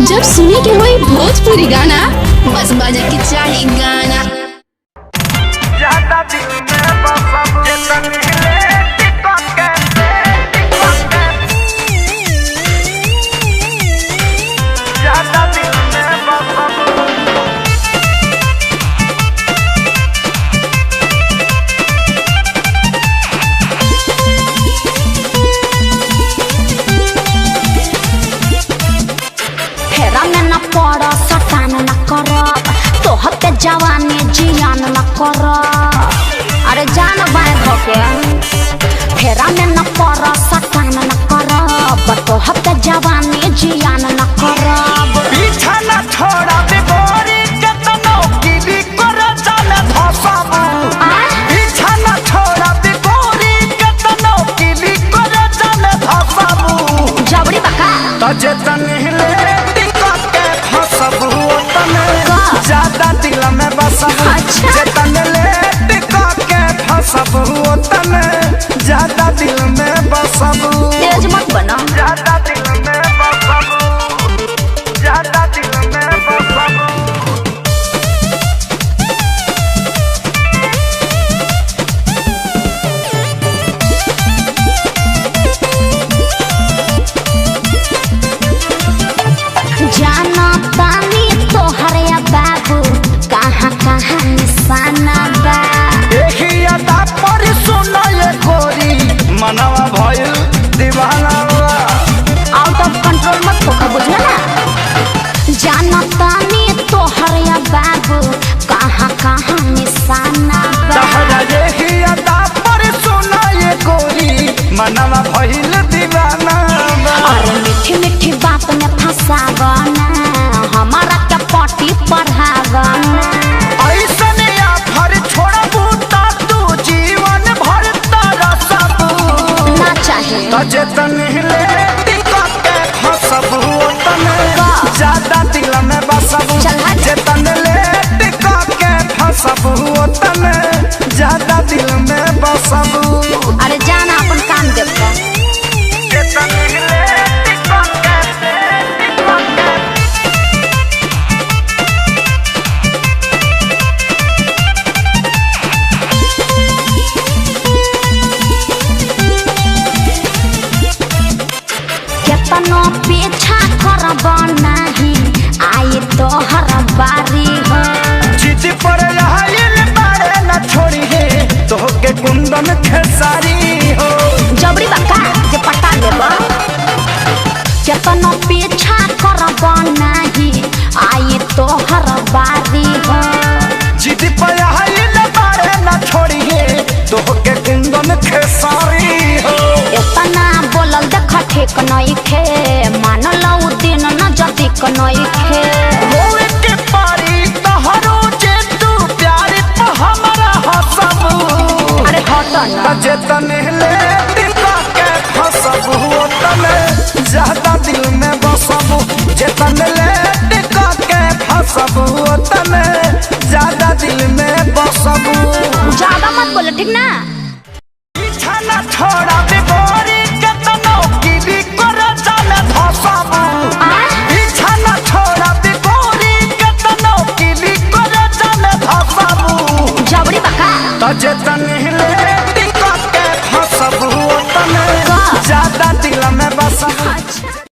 जब सुने के होई भोजपुरी गाना बस बजे के चाही गाना। जवानी जियान न कर, अरे जान बाय धोके फेरा में न पर सटान न कर, बतोह पे जवानी जियान न कर। पीछा न छोड़ा बिगोरी केतनो कीली कर जाने धसाबू। पीछा न छोड़ा बिगोरी केतनो कीली कर जाने धसाबू। जबरी बका तजे तनहिले टिका के फसबू तने ज्यादा दिल में बसबू। जे तनले टिका के फसबू तने ज्यादा दिल में बसबू। तेज मत बना, ज्यादा दिल में बसबू, ज्यादा दिल में बसबू। जाना तानी तोहरे बाबू कहाँ कहाँ निशाना बा। देखिया ता पर सुनो ये गोरी मनवा भइल दीवाना बा। आउट ऑफ कंट्रोल मत होकर बुझला ना। जाना तानी तोहरे बाबू कहाँ कहाँ निशाना बा। तहरा देखिया ता पर सुनो ये गोरी मनवा भइल दीवाना बा। अरे मीठी मीठी बात में फंसावना हमारा क्या पार्टी पढ़ावना। ऐसन आफर छोड़बू ता तू जीवन भर तरसबू। ना चाहिए तजे तनहिले टिका के फसबू तने ज्यादा दिल में बसबू। चल हट। जे तनले टिका के फसबू तने ज्यादा दिल में बसबू। अरे जाना अपन काम देखो। जे तनहिले टिका के केतनो पीछा करब नाही आई तोहर बारी हो। चिट्ठी पर आइल बारे न छोड़ी है तोहके कुंदन खेसारी हो। जबरी बका जे पटा देब। केतनो पीछा करब नाही आई तोहर बारी हो। चिट्ठी पर आइल बारे न छोड़ी है तोहके कुंदन खेसारी हो। इतना बोलल देख ठीक नइखे मानल उ दिन न जदिक नइखे। होए के पारी तोहरो जे तू प्यार पे हमरा हसबू। अरे हट ना तजे तनहिले टिका के फसबू तने ज्यादा दिल में बसबू। जे तनले टिका के फसबू तने ज्यादा दिल में बसबू। ज्यादा मत बोलो ठीक ना। पीछा न छोड़ा